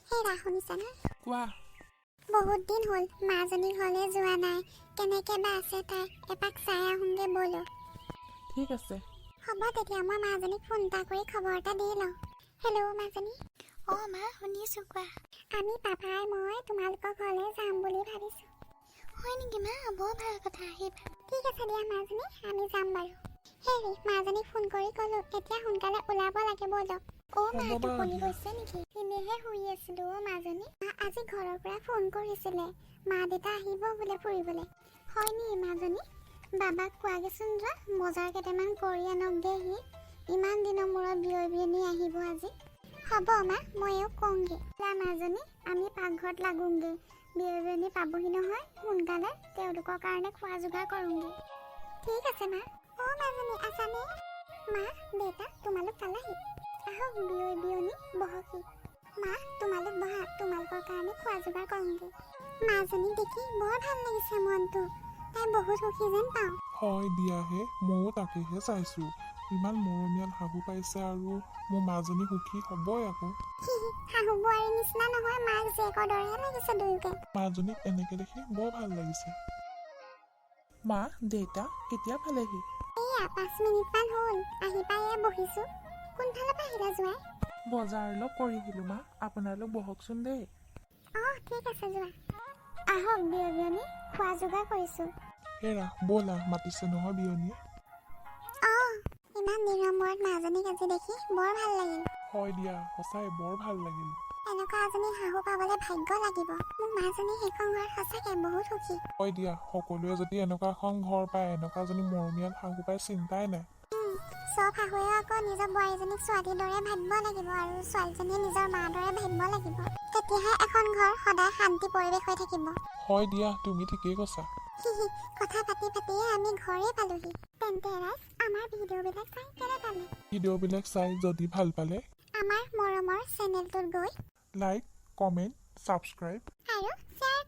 হেৰা শুনিছানে? কোৱা। বহুত দিন হ'ল মাজনী ঘৰলৈ যোৱা নাই। কেনেকে বা আছে তাই, এপাক চাই আহোঁগে ব'লো। ঠিক আছে। হ'ব তেতিয়া মই মাজনীক ফোন এটা কৰি খবৰ এটা দি লওঁ। হেল্ল' মাজনী। মা শুনিছোঁ, কোৱা। আমি পাপাই মই তোমালোকৰ ঘৰলৈ যাম বুলি ভাবিছোঁ। হয় নেকি মা? বৰ ভাল কথা, আহিবা। ঠিক আছে দিয়া মাজনী, আমি যাম বাৰু। হেৰি মাজনীক ফোন কৰি ক'লো এতিয়া সোনকালে ওলাব লাগে ব'লক। মা হ'ব বাৰু টোপনি দিয়া। গৈছে নেকি? এনেহে শুই আছিলো মাজনী। আজি ঘৰৰ পৰা ফোন কৰিছিলে, মা দেউতা আহিব বোলে ফুৰিবলৈ। হয় নি মাজনী? বাবাক কোৱাগেচোন যোৱা, বজাৰ কেইটামান কৰি আনকগে সি। ইমান দিনৰ মূৰত বিয়নী আহিব আজি। হ'ব মা, ময়ো কওঁগে। মাজনী আমি পাকঘৰত লাগোংগে, বিয়নী পাবহি নহয় সোনকালে, তেওঁলোকৰ কাৰণে খোৱা যোগাৰ কৰোঁগে। ঠিক আছে মা। মাজনী আছানে? মা দেউতা তোমালোক পালাহি। আহক বিয়নী বহকহি। মা তোমালোক বহা, তোমালোকৰ কাৰণে খোৱা যোগাৰ কৰোঁগে। মাজনী দেখি বৰ ভাল লাগিছে মনটো, তাই বহুত সুখী যেন পাওঁ। হয় দিয়াহে, ময়ো তাকেহে চাইছোঁ। ইমান মৰমীয়াল শাহু পাইছে আৰু মোৰ মাজনী সুখী হ'বই আকৌ। শাহু বোৱাৰীৰ নিচিনা নহয়, মাক জীয়েকৰ দৰেহে লাগিছে দুয়োকে। মাজনীক এনেকে দেখি বৰ ভাল লাগিছে। মা দেউতা কেতিয়া পালেহি? এয়া 5 মিনিটমান হ'ল, আহি পাই এয়া বহিছোঁ। কোনফালৰ পৰা আহিলা জোঁৱাই? বজাৰ অলপ কৰি আহিলোঁ মা, আপোনালোক বহকচোন দেই। ঠিক আছে যোৱা। আহক বিয়নী, খোৱা যোগাৰ কৰিছোঁ। হেৰা ব'লা, মাতিছে নহয় বিয়নীয়ে। ইমান দিনৰ মূৰত মাজনীক আজি দেখি বৰ ভাল লাগিল। হয় দিয়া, সঁচাই বৰ ভাল লাগিল। এনেকুৱা এজনী শাহু পাবলৈ ভাগ্য লাগিব। মোৰ মাজনী সেইখন ঘৰত সঁচাকৈ বহুত সুখী। হয় দিয়া, সকলোৱে যদি এনেকুৱা এখন ঘৰ পায়, এনেকুৱা এজনী মৰমীয়াল শাহু পায়, চিন্তাই নাই। চব শাহুৱে আকৌ নিজৰ বোৱাৰীজনীক ছোৱালীৰ দৰে ভাবিব লাগিব আৰু ছোৱালীজনীয়ে নিজৰ মাৰ দৰে ভাবিব লাগিব। তেতিয়াহে এখন ঘৰ সদায় শান্তি পৰিৱেশ হৈ থাকিব। হয় দিয়া, তুমি ঠিকেই কৈছা। কথা পাতি পাতিয়ে আমি ঘৰে পালোহি। তেন্তে ৰাইজ, আমাৰ ভিডিঅ'বিলাক চাই কেনে পালে? ভিডিঅ'বিলাক চাই যদি ভাল পালে আমাৰ মৰমৰ চেনেলটোত গৈ লাইক, কমেণ্ট, ছাবস্ক্ৰাইব আৰু শ্বেয়াৰ